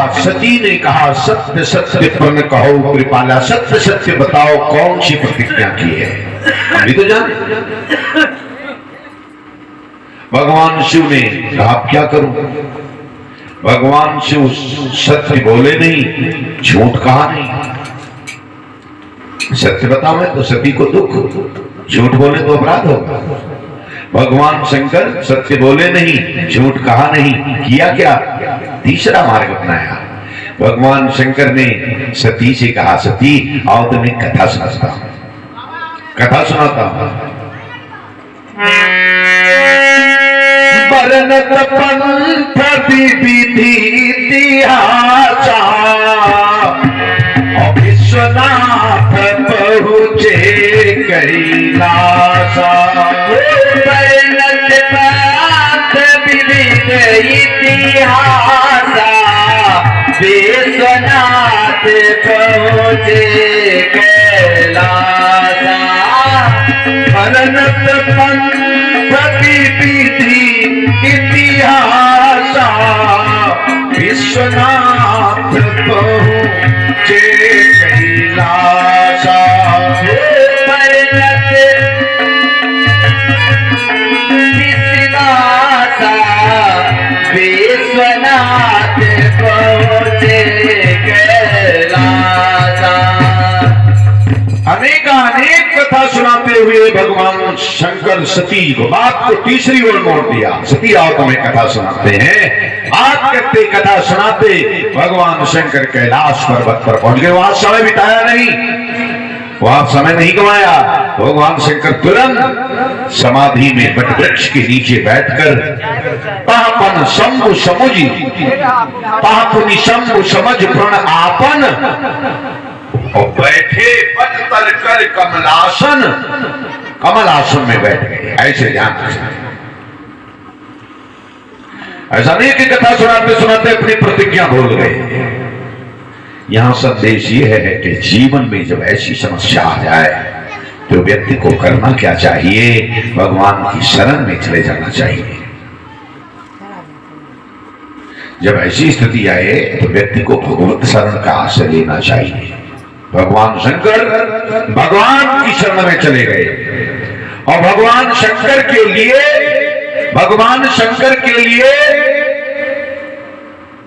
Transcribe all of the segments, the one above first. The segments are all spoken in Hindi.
बाद सती ने कहा, सत्य सत्य प्रण कहो कृपाला, सत्य सत्य बताओ कौन सी प्रतिज्ञा की है, अभी तो जाने। भगवान शिव ने कहा क्या करूं। भगवान शिव सत्य बोले नहीं, झूठ कहा नहीं। सत्य बतावे तो सती को दुख, झूठ बोले तो अपराध होगा। भगवान शंकर सत्य बोले नहीं, झूठ कहा नहीं, किया क्या, तीसरा मार्ग अपनाया। भगवान शंकर ने सती से कहा, सती आओ तुम्हें कथा सुनाता हूं, कथा सुनाता हूं। बरनत पंथ विधि इतिहासा, विश्वनाथ पहुँचे कैलासा। बरनत पंथ विधि इतिहासा, विश्वनाथ पहुँचे कैलासा। बरनत पंथ विधि इतिहासा, विश्वनाथ पहुँचे कैलासा। बरनत विश्वनाथ, विश्वनाथ पहुँचे कैलासा। अनेक कथा सुनाते हुए भगवान शंकर सती को बात को तीसरी ओर मोड़ दिया। सती आओ तुम्हें कथा सुनाते हैं। बात करते कथा सुनाते भगवान शंकर कैलाश पर्वत पर पहुंच गए। वहां समय बिताया नहीं, वहां समय नहीं गवाया। भगवान शंकर तुरंत समाधि में वट वृक्ष के नीचे बैठकर पापन शंभु समुझी, पापुनि शंभु समझ प्रण आपन, और बैठे पद तर कर कमलासन, कमलासन में बैठ गए। ऐसे ध्यान ऐसा नहीं कि कथा सुनाते सुनाते अपनी प्रतिज्ञा भूल गए। यहां संदेश ये है कि जीवन में जब ऐसी समस्या आ जाए तो व्यक्ति को करना क्या चाहिए, भगवान की शरण में चले जाना चाहिए। जब ऐसी स्थिति आए तो व्यक्ति को भगवत शरण का आश्रय लेना चाहिए। भगवान शंकर भगवान की शरण में चले गए और भगवान शंकर के लिए, भगवान शंकर के लिए,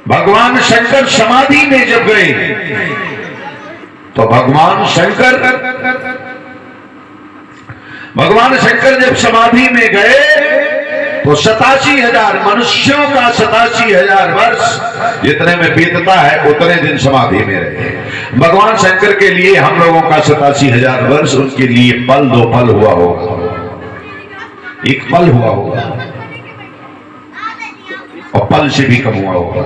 भगवान शंकर समाधि में जब गए तो भगवान शंकर जब समाधि में गए तो 87,000 मनुष्यों का 87,000 वर्ष जितने में बीतता है उतने दिन समाधि में रहे। भगवान शंकर के लिए हम लोगों का 87,000 वर्ष, उनके लिए पल दो पल हुआ होगा, एक पल हुआ होगा और पल से भी कम हुआ होगा।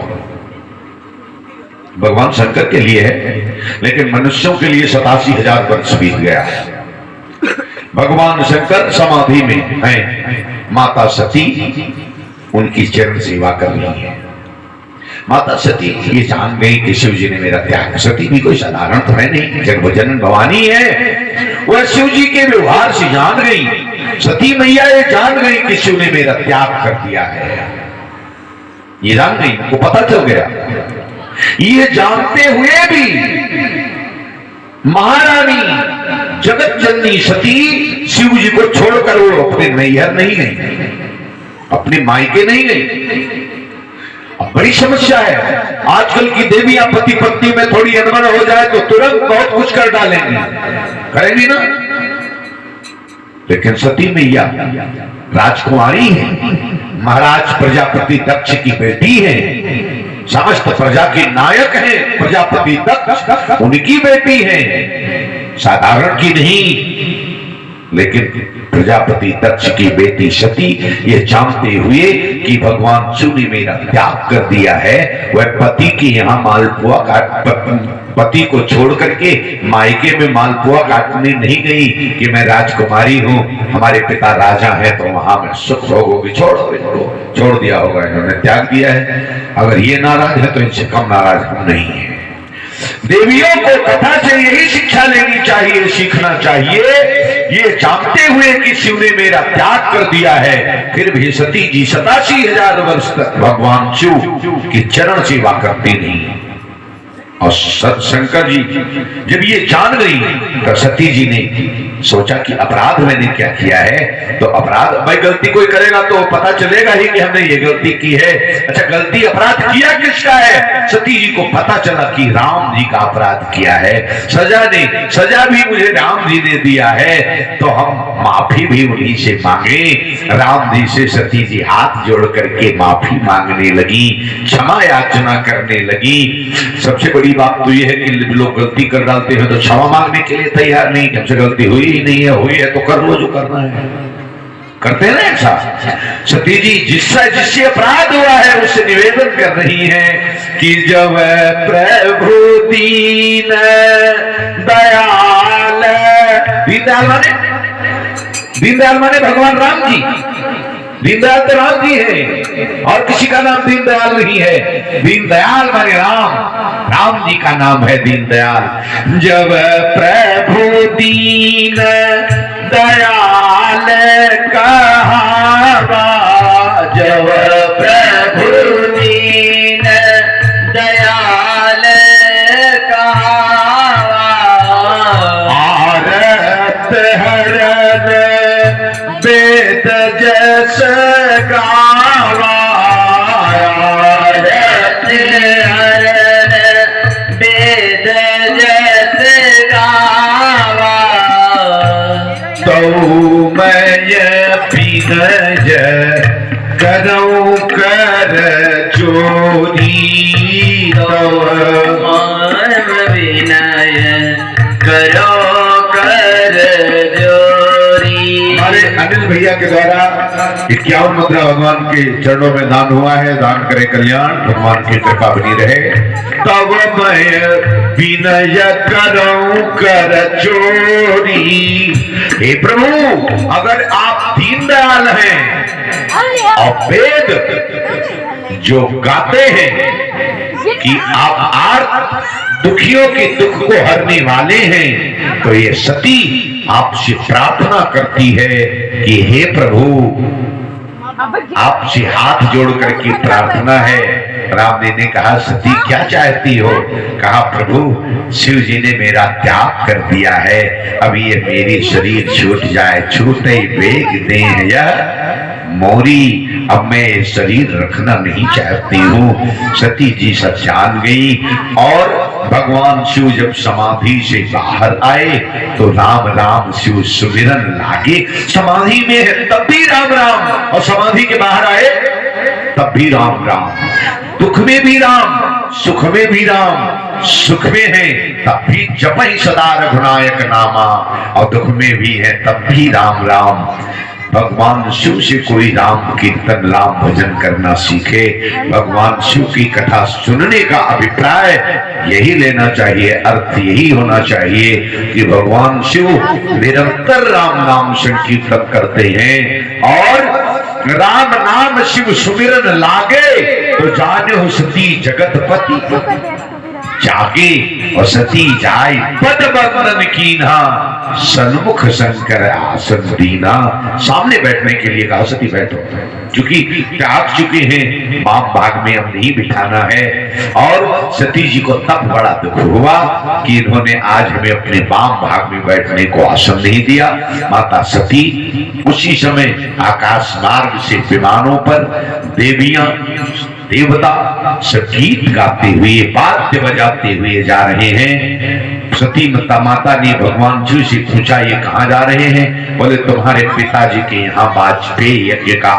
भगवान शंकर के लिए है, लेकिन मनुष्यों के लिए 87,000 वर्ष बीत गया। भगवान शंकर समाधि में हैं, माता सती उनकी चरण सेवा कर रही है। माता सती ये जान गई कि शिव जी ने मेरा त्याग, सती भी कोई साधारण तो है नहीं, जगत भवानी है, वह शिव जी के व्यवहार से जान गई। सती मैया ये जान गई कि शिव ने मेरा त्याग कर दिया है, ये जान गई, को पता चल गया। ये जानते हुए भी महारानी जगत जननी सती शिव जी को छोड़कर वो अपने नैहर नहीं गई, अपने मायके नहीं गई। अब बड़ी समस्या है, आजकल की देवियां पति पत्नी में थोड़ी अनबन हो जाए तो तुरंत बहुत कुछ कर डालेंगी, करेंगी ना। लेकिन सती मैया राजकुमारी है, महाराज प्रजापति दक्ष की बेटी है, समस्त प्रजा के नायक हैं प्रजापति दक्ष, उनकी बेटी है, साधारण की नहीं। लेकिन प्रजापति दक्ष की बेटी सती ये जानते हुए कि भगवान शिव ने मेरा त्याग कर दिया है, वह पति के यहाँ मालपुआ काट, पति को छोड़ करके मायके में मालपुआ काटने नहीं गई कि मैं राजकुमारी हूँ, हमारे पिता राजा हैं तो वहां में सुख भोगोगी, छोड़ दिया होगा, इन्होंने त्याग दिया है। अगर ये नाराज है तो इनसे कम नाराज हम नहीं है। देवियों को कथा से यही शिक्षा लेनी चाहिए, सीखना चाहिए, ये जानते हुए कि शिव ने मेरा त्याग कर दिया है, फिर भी सती जी 87,000 वर्ष तक भगवान शिव की चरण सेवा करती नहीं। और शंकर जी जब ये जान गई तो सती जी ने सोचा कि अपराध मैंने क्या किया है। तो अपराध भाई गलती कोई करेगा तो पता चलेगा ही कि हमने ये गलती की है। अच्छा गलती अपराध किया किसका है? सती जी को पता चला कि राम जी का अपराध किया है। सजा भी मुझे राम जी ने दिया है, तो हम माफी भी उन्हीं से मांगे। राम जी से सती जी हाथ जोड़ करके माफी मांगने लगी, क्षमा याचना करने लगी। सबसे बड़ी बात तो यह है कि लोग गलती कर डालते हैं तो क्षमा मांगने के लिए तैयार नहीं। हमसे गलती हुई ही नहीं है, हुई है तो कर लो जो करना है। करते हैं ना ऐसा। सती जी जिससे अपराध हुआ है उससे निवेदन कर रही हैं कि जब प्रभु दीन दयाल, दीनदयाल माने भगवान राम जी। दीनदयाल तो राम जी है और किसी का नाम दीनदयाल नहीं है। दीनदयाल माने राम जी का नाम है दीनदयाल। जब प्रभु दीन दयाल कहावा, जब प्रभु दीन दयाल कहावा, आरत हरन वेद जस गावा, आरत हरन वेद जस गावा, तो मैं विनय करऊं कर चोरी, तो विनय करो कर जोरी। हमारे अनिल भैया के द्वारा 51 मुद्रा भगवान के चरणों में दान हुआ है। दान करे कल्याण, भगवान की कृपा बनी रहे। तब मैं विनय करऊं कर चोरी। हे प्रभु अगर आप दीनदयाल हैं और वेद जो गाते हैं कि आप आर्त दुखियों के दुख को हरने वाले हैं, तो ये सती आपसे प्रार्थना करती है कि हे प्रभु आपसे हाथ जोड़ करके प्रार्थना है। राम ने कहा सती क्या चाहती हो? कहा प्रभु शिव जी ने मेरा त्याग कर दिया है, अब ये मेरी शरीर छूट जाए, छूटे वेग दे यह मोरी, अब मैं शरीर रखना नहीं चाहती हूँ। सती जी सब जान गई और भगवान शिव जब समाधि से बाहर आए तो राम राम शिव सुमिरन लागे। समाधि में है तब भी राम राम, और समाधि के बाहर आए तब भी राम राम। दुख में भी राम, सुख में भी राम, सुख में है तब भी जपहि सदा रघुनायक नामा, और दुख में भी है तब भी राम राम। भगवान शिव से कोई राम कीर्तन राम भजन करना सीखे, भगवान शिव की कथा सुनने का अभिप्राय यही लेना चाहिए, अर्थ यही होना चाहिए कि भगवान शिव निरंतर राम नाम संकीर्तन करते हैं और राम नाम शिव सुमिरन लागे तो जाने हो सती जगतपति जागे, और सती जाय पद बंदन कीन्हा, सन्मुख शंकर आसन दीना। सामने बैठने के लिए कहा सती बैठो, क्योंकि त्याग चुके हैं, बाप भाग में अब नहीं बिठाना है। और सती जी को तब बड़ा दुख हुआ कि इन्होंने आज हमें अपने बाम भाग में बैठने को आसन नहीं दिया। माता सती उसी समय आकाश मार्ग से विमानों पर देवियां देवता सब गीत गाते हुए वाद्य बजाते हुए जा रहे हैं। सती माता ने भगवान शिव से पूछा ये कहाँ जा रहे हैं? बोले तुम्हारे पिताजी के यहाँ वाजपेयी यज्ञ का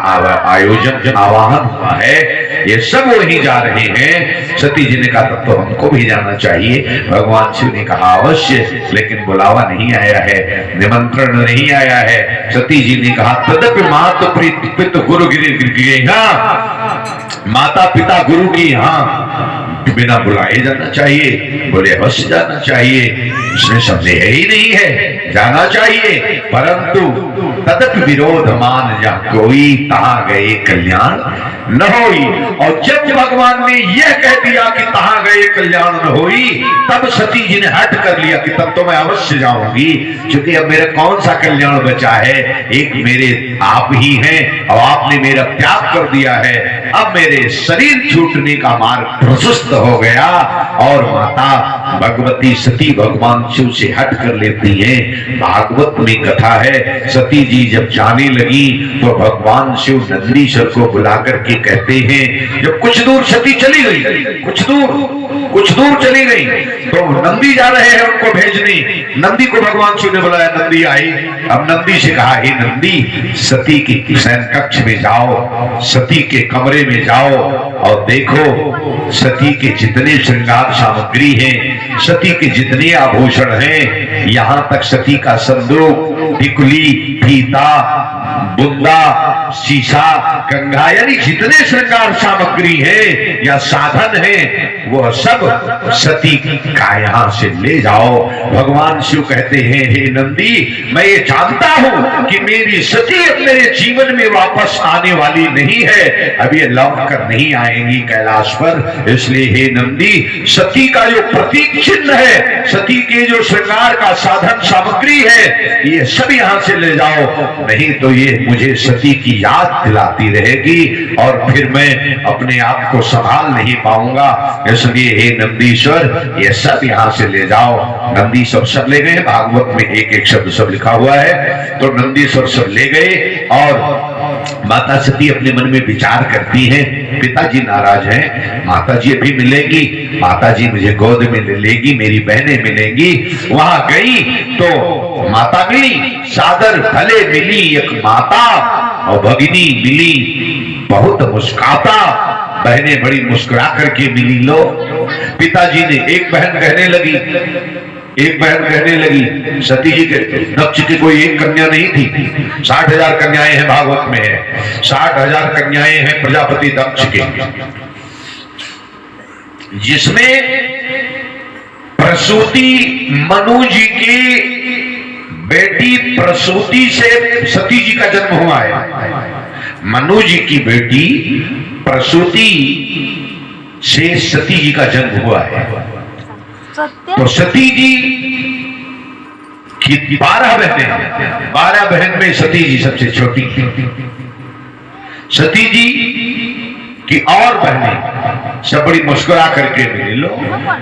आयोजन आवाहन हुआ है, ये सब वही जा रहे हैं। सती जी ने कहा तब तो हमको भी जाना चाहिए। भगवान शिव ने कहा अवश्य, लेकिन बुलावा नहीं आया है, निमंत्रण नहीं आया है। सती जी ने कहा तदपि मातु पितु गुरु गिरि, माता पिता गुरु की यहाँ बिना बुलाए जाना चाहिए। बोले अवश्य जाना चाहिए, इसमें संदेह ही नहीं है, जाना चाहिए। परंतु तदपि विरोध मान जा कोई, तहाँ गए कल्याण न होई। और जब भगवान ने यह कह दिया कि तहाँ गए कल्याण न होई, तब सती जी ने हट कर लिया कि तब तो मैं अवश्य जाऊंगी, क्योंकि अब मेरा कौन सा कल्याण बचा है? एक मेरे आप ही हैं और आपने मेरा त्याग कर दिया है, अब मेरे शरीर छूटने का मार्ग प्रशस्त हो गया। और माता भगवती सती भगवान शिव से हट कर लेती हैं। भागवत में कथा है, सती जी जब जाने लगी तो भगवान शिव नंदीश्वर को बुला करके कहते हैं, जब कुछ दूर सती चली गई, कुछ दूर चली गई, तो नंदी जा रहे हैं उनको भेजने। नंदी को भगवान शिव ने बुलाया, नंदी आई। अब नंदी से कहा, हे नंदी, सती के शयन कक्ष में जाओ, सती के कमरे में जाओ और देखो सती के जितने श्रृंगार सामग्री हैं, सती के जितने आभूषण हैं, यहां तक सती का संदूक, टिकुली, फीता, बुंदा, शीशा, कंघा, यानी जितने श्रृंगार सामग्री है या साधन है वो सब सती का यहां से ले जाओ। भगवान शिव कहते हैं, हे नंदी, मैं ये जानता हूं कि मेरी सती अब मेरे जीवन में वापस आने वाली नहीं है, अब ये लौट कर नहीं आएंगी कैलाश पर। इसलिए हे नंदी, सती का जो प्रतीक चिन्ह है, सती के जो श्रृंगार का साधन सामग्री है, ये सब यहां से ले जाओ, नहीं तो ये मुझे सती की याद दिलाती रहेगी और फिर मैं अपने आप को संभाल नहीं पाऊंगा। इसलिए हे नंदीश्वर, ये सब यहां से ले जाओ। नंदीश्वर सब ले गए। भागवत में एक एक शब्द सब लिखा हुआ है। तो नंदीश्वर सब ले गए और माता सती अपने मन में विचार करती हैं, पिताजी नाराज हैं, माता जी अभी मिलेगी, माता जी मुझे गोद में ले लेगी, मेरी बहनें मिलेंगी। वहां गई तो माता मिली, सादर भले मिली एक माता, और भगिनी मिली बहुत मुस्कुराता, बहनें बड़ी मुस्कुरा करके मिली। लो, पिताजी ने एक बहन कहने लगी, सती जी के दक्ष की कोई एक कन्या नहीं थी, 60,000 कन्याएं हैं, भागवत में है 60,000 कन्याएं हैं प्रजापति दक्ष के, जिसमें प्रसूति मनु जी की बेटी प्रसूति से सती जी का जन्म हुआ है। मनु जी की बेटी प्रसूति से सती जी का जन्म हुआ है। तो सती जी की 12 बहनें हैं, 12 बहन में सती जी सबसे छोटी थी। सती जी की और बहनें सब बड़ी मुस्कुरा करके मिली। लो,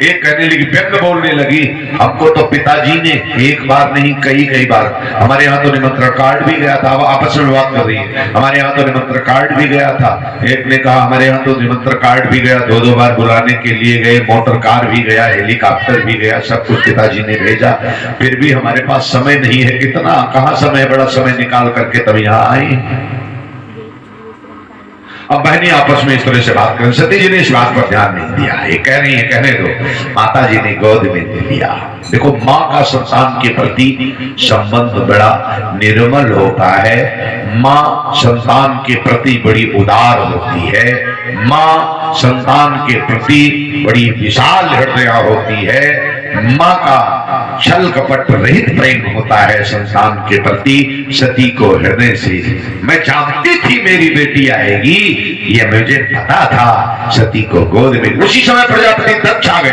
एक कहने लगी, व्यंग बोलने लगी, हमको तो पिताजी ने एक बार नहीं कई बार, हमारे यहाँ तो निमंत्रण कार्ड भी गया था, आपस में बात कर रही है, हमारे यहाँ तो निमंत्रण कार्ड भी गया था। एक ने कहा, हमारे यहाँ तो निमंत्रण कार्ड भी गया, 2-2 बार बुलाने के लिए गए, मोटर कार भी गया, हेलीकॉप्टर भी गया, सब कुछ पिताजी ने भेजा, फिर भी हमारे पास समय नहीं है। कितना, कहाँ समय, बड़ा समय निकाल करके तब यहाँ आई। अब बहनी आपस में इस तरह से बात करें, सती जी ने इस बात पर ध्यान नहीं दिया। ये कह रही है, कहने दो, माता जी ने गोद में ले लिया। देखो, माँ का संतान के प्रति संबंध बड़ा निर्मल होता है। माँ संतान के प्रति बड़ी उदार होती है। माँ संतान के प्रति बड़ी विशाल हृदय होती है। माँ का छल कपट रहित प्रेम होता है संतान के प्रति। सती को हृदय से, मैं जानती थी मेरी बेटी आएगी, ये मुझे पता था। सती को गोद में, उसी समय प्रजापति दक्ष आ गए।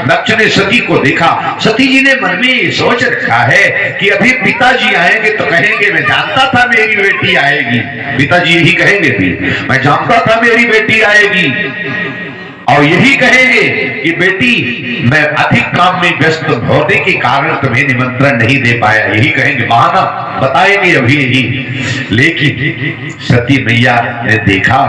दक्ष ने सती को देखा। सती जी ने मन में ये सोच रखा है कि अभी पिताजी आएंगे तो कहेंगे, मैं जानता था मेरी बेटी आएगी। पिताजी यही कहेंगे भी, मैं जानता था मेरी बेटी आएगी। और यही कहेंगे कि बेटी, मैं अधिक काम में व्यस्त होने के कारण तुम्हें निमंत्रण नहीं दे पाया, यही कहेंगे, बहाना बताएंगे अभी यही। लेकिन सती मैया ने देखा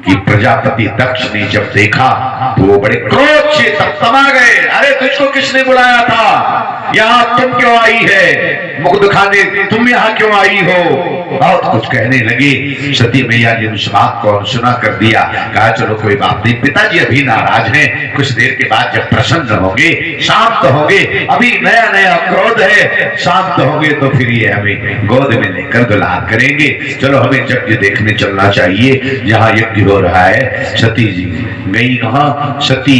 कि प्रजापति दक्ष ने जब देखा तो वो बड़े क्रोध से तमा गए। अरे तुझको किसने बुलाया था, यहाँ तुम क्यों आई है, मुख दिखाने तुम यहाँ क्यों आई हो, बहुत कुछ कहने लगे। सती मैया ने उस बात को अनसुना कर दिया। कहा, चलो कोई बात नहीं, पिताजी अभी नाराज हैं, कुछ देर के बाद जब प्रसन्न होंगे, शांत होंगे, अभी नया नया क्रोध है, शांत होंगे तो फिर ये हमें गोद में लेकर दुलार करेंगे। चलो हमें यज्ञ देखने चलना चाहिए, जहाँ यज्ञ हो रहा है। सती जी गई वहां, सती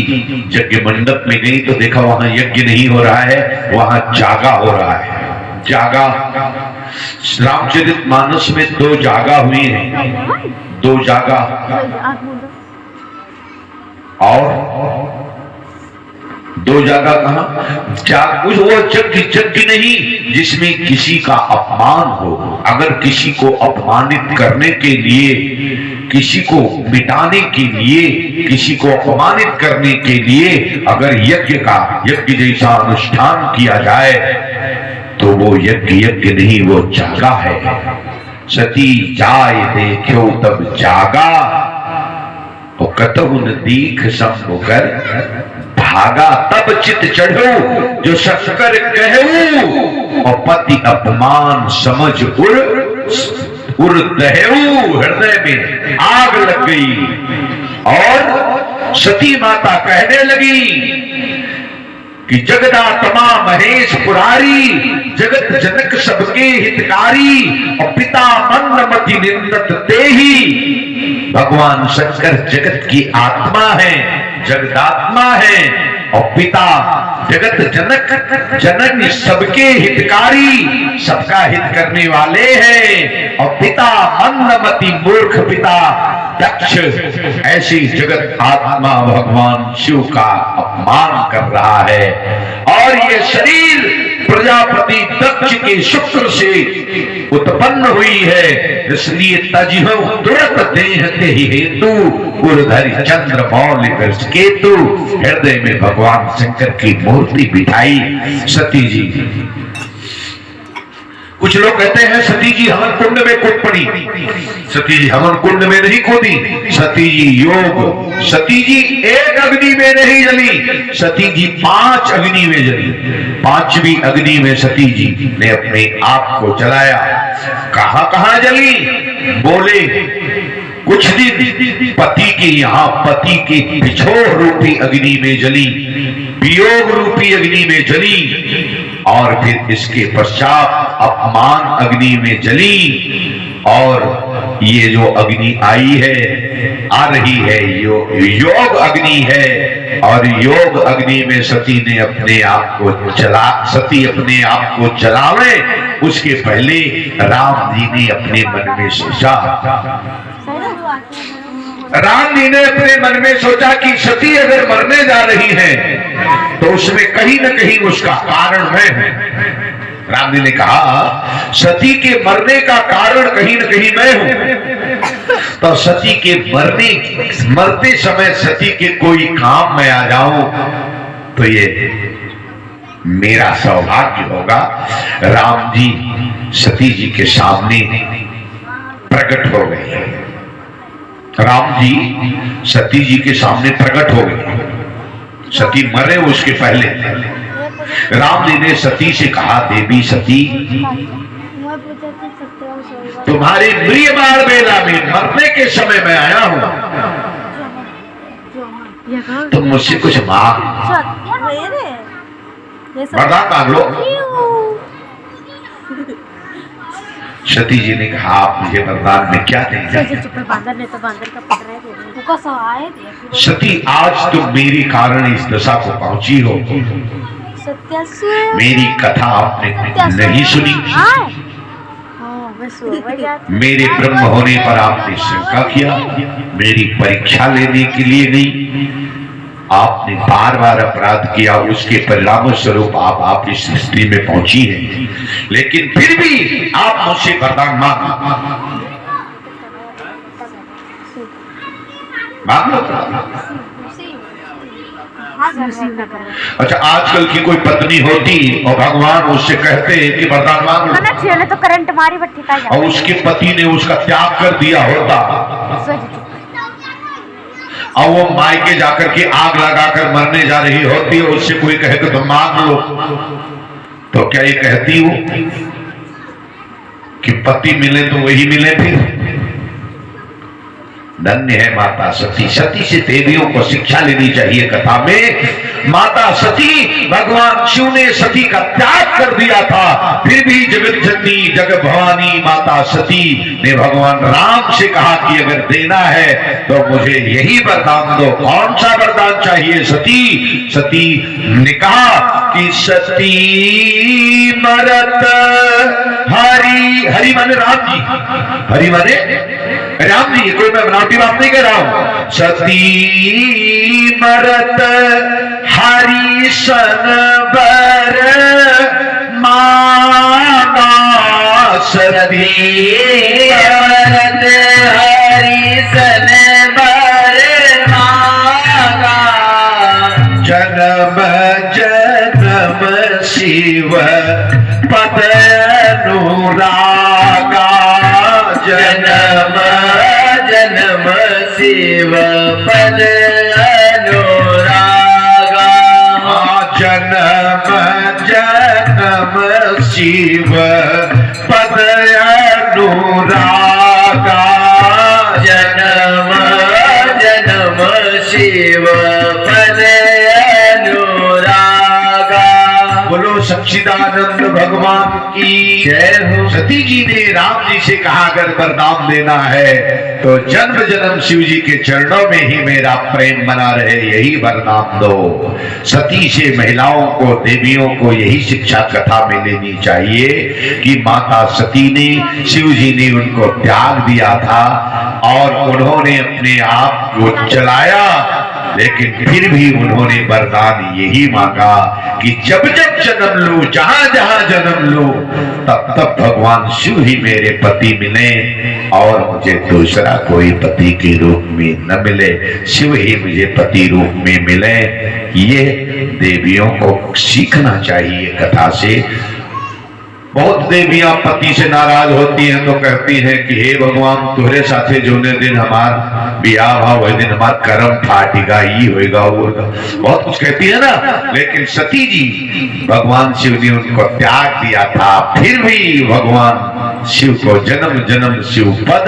यज्ञ मंडप में गई तो देखा वहां यज्ञ नहीं हो रहा है, वहां जागा हो रहा है। जागा, रामचरित मानस में 2 जागा हुई हैं, 2 जागा। और 2 जागा कहां, वो यज्ञ नहीं जिसमें किसी का अपमान हो। अगर किसी को अपमानित करने के लिए किसी को मिटाने के लिए, किसी को अपमानित करने के लिए अगर यज्ञ जैसा अनुष्ठान किया जाए तो वो यज्ञ नहीं, वो जागा है। सती जाय देखो तब जागा, और कतहु न दीख संभुकर भागा। तब चित चढ़ो जो शक्कर कहू, और पति अपमान समझ उर दहेऊ। हृदय में आग लग गई और सती माता कहने लगी कि जगदात्मा महेश पुरारी, जगत जनक सबके हितकारी, और पिता मंदमति निंदत तेहि। भगवान शंकर जगत की आत्मा है, जगदात्मा है, और पिता जगत जनक सबके हितकारी, सबका हित करने वाले हैं, और पिता मंदमति मूर्ख पिता दक्ष, ऐसी जगत आत्मा भगवान शिव का अपमान कर रहा है। और ये शरीर प्रजापति दक्ष के शुक्र से उत्पन्न हुई है, इसलिए तजिहो तुरंत देहते ही हेतु, उर्धरि चंद्र मौल केतु। हृदय में भगवान शंकर की मूर्ति बिठाई सती जी। कुछ लोग कहते हैं सती जी हवन कुंड में कूद पड़ी। सती जी हवन कुंड में नहीं कूदी, सती जी योग, सती जी एक अग्नि में नहीं जली, सती जी 5 अग्नि में जली। 5वीं अग्नि में सती जी ने अपने आप को जलाया। कहां जली? बोले कुछ दिन पति के यहाँ, पति के बिछोह रूपी अग्नि में जली, वियोग रूपी अग्नि में जली, और फिर इसके पश्चात अपमान अग्नि में जली। और ये जो अग्नि आई है, आ रही है, योग अग्नि है। और योग अग्नि में सती ने अपने आप को सती अपने आप को जलावे उसके पहले राम जी ने अपने मन में सोचा, राम जी ने अपने मन में सोचा कि सती अगर मरने जा रही है तो उसमें कहीं न कहीं उसका कारण मैं हूं। राम जी ने कहा सती के मरने का कारण कहीं न कहीं मैं हूं। तो सती के मरते समय सती के कोई काम में आ जाऊं तो ये मेरा सौभाग्य होगा। राम जी सती जी के सामने प्रकट हो गए। राम जी सती जी के सामने प्रकट हो गए। सती मरे उसके पहले राम जी ने सती से कहा, देवी सती, तुम्हारे प्रिय बार बेला में मरने के समय मैं आया हूं, तुम मुझसे कुछ मांग, वरदान मांग लो। सती जी ने कहा, आप मुझे वरदान में क्या देंगे? सती, आज तुम मेरे कारण इस दशा को पहुंची हो। मेरी कथा आपने नहीं सुनी, मेरे ब्रह्म होने पर आपने शंका किया, मेरी परीक्षा लेने के लिए नहीं, आपने बार बार अपराध किया, उसके परिणाम स्वरूप आप इस स्थिति में पहुंची हैं। लेकिन फिर भी आप मुझसे वरदान मांग लो। अच्छा, आजकल की कोई पत्नी होती और भगवान उससे कहते कि वरदान मांग लो, तो करंट मारी बट्टी का, और उसके पति ने उसका त्याग कर दिया होता और वो मायके जाकर के आग लगाकर मरने जा रही होती है, उससे कोई कहे कि तुम मांग लो, तो क्या ये कहती हो कि पति मिले तो वही मिले? फिर धन्य है माता सती। सती से देवियों को शिक्षा लेनी चाहिए कथा में। माता सती, भगवान शिव ने सती का त्याग कर दिया था, फिर भी जगत जननी जगत भवानी माता सती ने भगवान राम से कहा कि अगर देना है तो मुझे यही वरदान दो। कौन सा वरदान चाहिए? सती ने कहा कि सती मरत हरि माने राम जी, हरि माने राम जी, कोई मैं बनावटी बात नहीं कर रहा हूं। सती मरत हरि सन बर माना, सती मरत हरि सन जन्म जन्म शिव पद अनुरागा, जन्म जन्म शिव पद अनुरागा, जन्म जन्म शिव पद अनुरागा, जन्म जन्म शिव पद अनुरागा। बोलो सच्चिदानंद भगवान की जय हो। सती जी ने राम जी से कहा अगर वरदान देना है तो जन्म जन्म शिव जी के चरणों में ही मेरा प्रेम बना रहे, यही वरदान दो। सती से महिलाओं को, देवियों को यही शिक्षा कथा में लेनी चाहिए कि माता सती ने, शिव जी ने उनको त्याग दिया था और उन्होंने अपने आप को जलाया, लेकिन फिर भी उन्होंने वरदान यही मांगा कि जब जब जन्म लूं, जहां जहां जन्म लूं, तब तब भगवान शिव ही मेरे पति मिले और मुझे दूसरा कोई पति के रूप में न मिले, शिव ही मुझे पति रूप में मिले। ये देवियों को सीखना चाहिए कथा से। बहुत देवियां पति से नाराज होती हैं तो कहती हैं कि हे भगवान तुहरे साथे जोने दिन हमार बियाह हुआ वही दिन हमार कर्म फाटेगा, ये होएगा वो होएगा, बहुत कुछ कहती है ना। लेकिन सती जी, भगवान शिव ने उनको त्याग दिया था, फिर भी भगवान शिव को जन्म जन्म शिव पद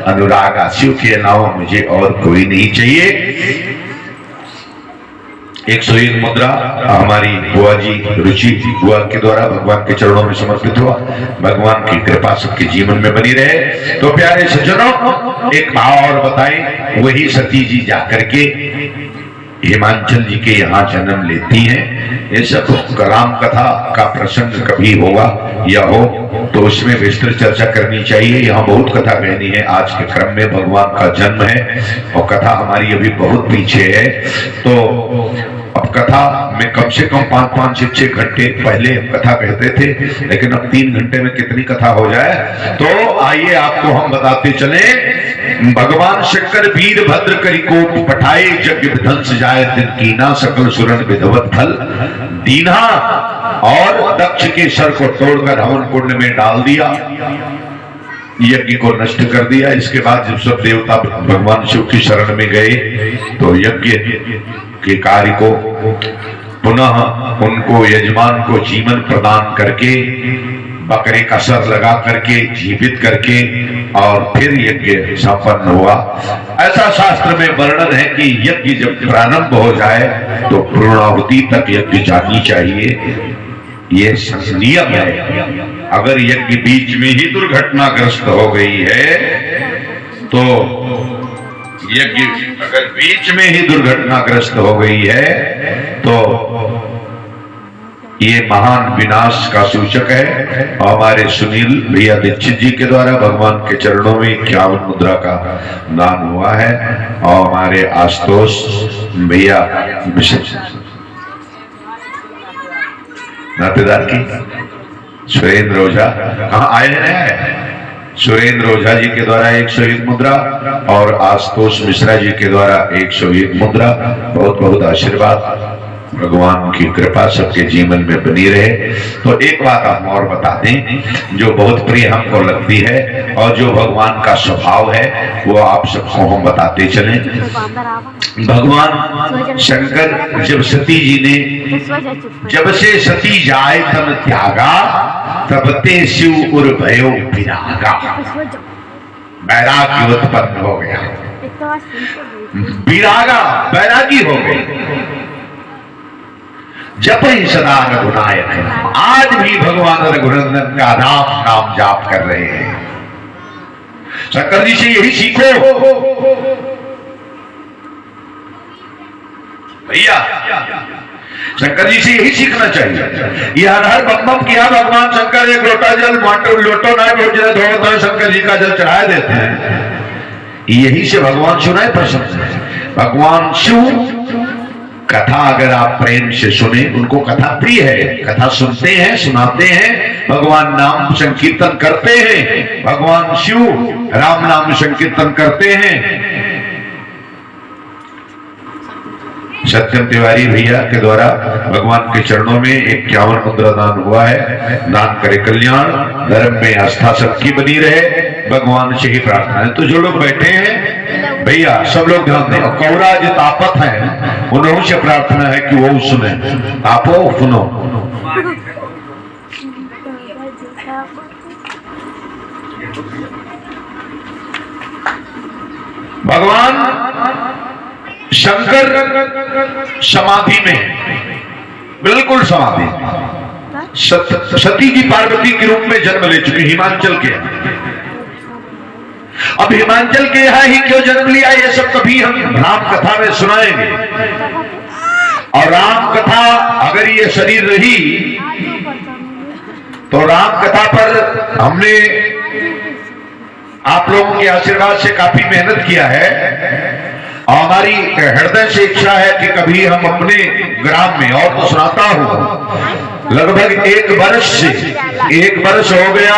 अनुरागा, शिव के अलावा मुझे और कोई नहीं चाहिए। 101 मुद्रा हमारी बुआ जी रुचि बुआ के द्वारा भगवान के चरणों में समर्पित हुआ। भगवान की कृपा सबके जीवन में बनी रहे। तो प्यारे सज्जनों, एक भाव और बताएं, वही सती जी जाकर के हिमांचल जी के यहाँ जन्म लेती हैं। ये सब राम कथा का प्रसंग कभी होगा या हो तो उसमें विस्तृत चर्चा करनी चाहिए। यहाँ बहुत कथा कहनी है। आज के क्रम में भगवान का जन्म है और कथा हमारी अभी बहुत पीछे है। तो अब कथा में कम से कम 5-5 6 घंटे पहले कथा कहते थे, लेकिन अब 3 घंटे में कितनी कथा हो जाए। तो आइए आपको हम बताते चले। भगवान शंकर वीरभद्र करिकोप पठाए, यज्ञ विध्वंस जाए दिन कीना, सकल सुरन विधवत फल दीना। और दक्ष के सर को तोड़कर हवन कुंड में डाल दिया, यज्ञ को नष्ट कर दिया। इसके बाद जब सब देवता भगवान शिव की शरण में गए तो यज्ञ के कार्य को पुनः उनको यजमान को जीवन प्रदान करके, बकरे का सर लगा करके, जीवित करके और फिर यज्ञ संपन्न हुआ। ऐसा शास्त्र में वर्णन है कि यज्ञ जब प्रारंभ हो जाए तो पूर्णाहुति तक यज्ञ जानी चाहिए। ये नियम है। अगर यज्ञ बीच में ही दुर्घटनाग्रस्त हो गई है तो यज्ञ अगर बीच में ही दुर्घटनाग्रस्त हो गई है तो ये महान विनाश का सूचक है। और हमारे सुनील भैया दीक्षित जी के द्वारा भगवान के चरणों में 51 मुद्रा का दान हुआ है। और हमारे आशुतोष भैया नातेदार की सुरेंद्र ओझा कहाँ आए हैं? सुरेंद्र ओझा जी के द्वारा 101 मुद्रा और आशुतोष मिश्रा जी के द्वारा 101 मुद्रा। बहुत बहुत आशीर्वाद, भगवान की कृपा सबके जीवन में बनी रहे। तो एक बात हम और बता दें जो बहुत प्रिय हमको लगती है और जो भगवान का स्वभाव है वो आप सबको हम बताते चलें। भगवान शंकर जब सती जी ने जब से सती जाए तन त्यागा, तब ते शिव उर भयो विरागा। बैरागी उत्पन्न हो गया, विरागा बैरागी हो गई। जप ही सदा रघुनायक। आज भी भगवान रघुनंदन का राम नाम जाप कर रहे हैं। शंकर जी से यही सीखो भैया, शंकर जी से यही सीखना चाहिए। ये हर हर बम बम किया भगवान शंकर एक लोटा जल लोटो ना धोता शंकर जी का जल चढ़ा देते हैं। यही से भगवान सुनाए प्रसन्न। भगवान शिव कथा अगर आप प्रेम से सुने, उनको कथा प्रिय है, कथा सुनते हैं, सुनाते हैं, भगवान नाम संकीर्तन करते हैं, भगवान शिव राम नाम संकीर्तन करते हैं। सत्यम तिवारी भैया के द्वारा भगवान के चरणों में 51 मुद्रा दान हुआ है। दान करे कल्याण, धर्म में आस्था सबकी बनी रहे, भगवान से ही प्रार्थना है। तो जो लोग बैठे हैं भैया सब लोग ध्यान दें। कौरा जो तापत है उन्होंने से प्रार्थना है कि वो सुने। तापो सुनो। भगवान शंकर समाधि में, बिल्कुल समाधि, सती जी पार्वती के रूप में जन्म ले चुके हिमाचल के। अब हिमाचल के यहाँ ही क्यों जन्म लिया ये सब कभी हम राम कथा में सुनाएंगे। और राम कथा अगर ये शरीर रही तो राम कथा पर हमने आप लोगों के आशीर्वाद से काफी मेहनत किया है। और हमारी हृदय से इच्छा है कि कभी हम अपने ग्राम में, और तो सुनाता हूं लगभग 1 वर्ष से 1 वर्ष हो गया,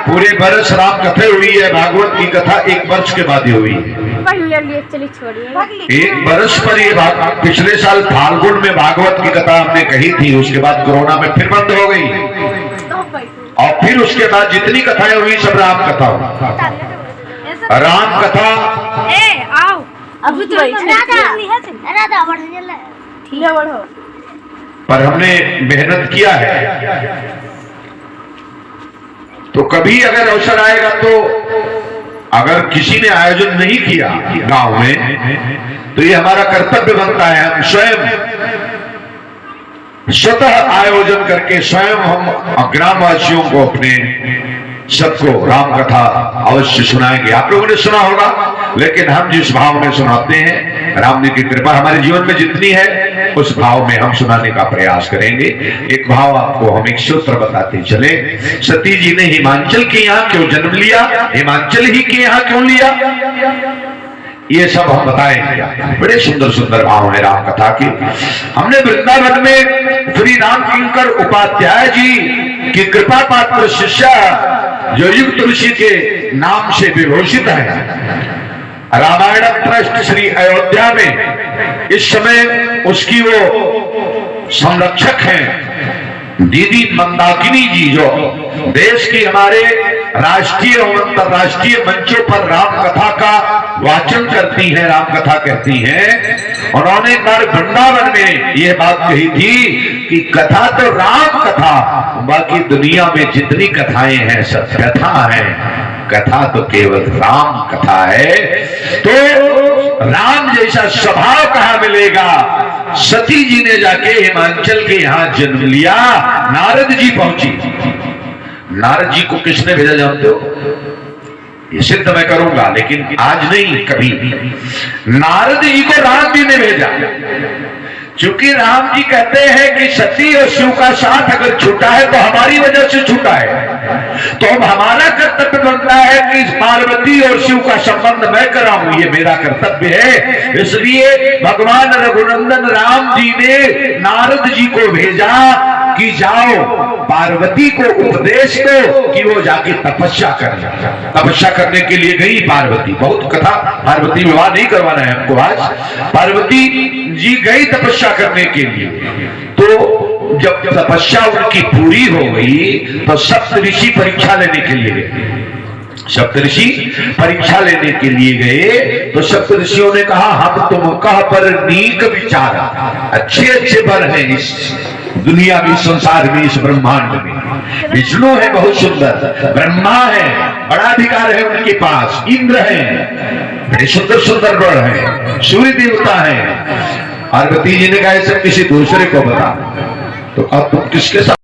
पूरे वर्ष राम कथा हुई है। भागवत की कथा 1 वर्ष के बाद ही हुई है। 1 वर्ष पर ये पिछले साल फाल्गुन में भागवत की कथा हमने कही थी, उसके बाद कोरोना में फिर बंद हो गई, और फिर उसके बाद जितनी कथाएं हुई सब राम कथा हुई। राम कथा पर हमने मेहनत किया है। तो कभी अगर अवसर आएगा तो अगर किसी ने आयोजन नहीं किया गांव में तो ये हमारा कर्तव्य बनता है। हम स्वतः आयोजन करके स्वयं हम ग्रामवासियों को, अपने सबको राम कथा अवश्य सुनाएंगे। आप लोगों ने सुना होगा, लेकिन हम जिस भाव में सुनाते हैं, राम जी की कृपा हमारे जीवन में जितनी है उस भाव में हम सुनाने का प्रयास करेंगे। एक भाव आपको हम एक सूत्र बताते चले। सती जी ने हिमाचल के यहाँ क्यों जन्म लिया, हिमाचल ही के यहाँ क्यों लिया, ये सब हम बताएंगे। बड़े सुंदर सुंदर भाव है राम कथा के। हमने वृंदावन में श्री राम किंकर उपाध्याय जी की कृपा पात्र शिष्य जो युग तुलसी के नाम से विभूषित है, रामायण ट्रस्ट श्री अयोध्या में इस समय उसकी वो संरक्षक हैं दीदी मंदाकिनी जी, जो देश की हमारे राष्ट्रीय और अंतरराष्ट्रीय मंचों पर राम कथा का वाचन करती हैं, राम कथा कहती हैं। उन्होंने एक बार वृंदावन में यह बात कही थी कि कथा तो राम कथा, बाकी दुनिया में जितनी कथाएं हैं सब कथा हैं, कथा तो केवल राम कथा है। तो राम जैसा स्वभाव कहाँ मिलेगा। सती जी ने जाके हिमाचल के यहाँ जन्म लिया। नारद जी पहुंची। नारद जी को किसने भेजा जानते हो? ये सिद्ध मैं करूंगा, लेकिन आज नहीं, कभी। नारद जी को राम जी ने भेजा, क्योंकि राम जी कहते हैं कि सती और शिव का साथ अगर छूटा है तो हमारी वजह से छूटा है। तो अब हमारा कर्तव्य बनता है कि पार्वती और शिव का संबंध मैं कराऊं, ये मेरा कर्तव्य है। इसलिए भगवान रघुनंदन राम जी ने नारद जी को भेजा कि जाओ पार्वती को उपदेश दो कि वो जाके तपस्या कर। तपस्या करने के लिए गई पार्वती। बहुत कथा, पार्वती विवाह नहीं करवाना है हमको आज। पार्वती जी गई तपस्या करने के लिए। तो जब तपस्या उनकी पूरी हो गई तो सप्तऋषि परीक्षा लेने के लिए गए। सप्तऋषि परीक्षा लेने के लिए गए तो सप्तऋषियों ने कहा हम तुम कह पर नीक विचार, अच्छे अच्छे वर हैं इस दुनिया में, संसार में, इस ब्रह्मांड में। विष्णु है बहुत सुंदर, ब्रह्मा है, बड़ा अधिकार है उनके पास, इंद्र है, बड़े सुंदर सुंदर वर है, सूर्य देवता है। पार्वती जी ने कहा सब किसी दूसरे को बता। तो अब तुम किसके साथ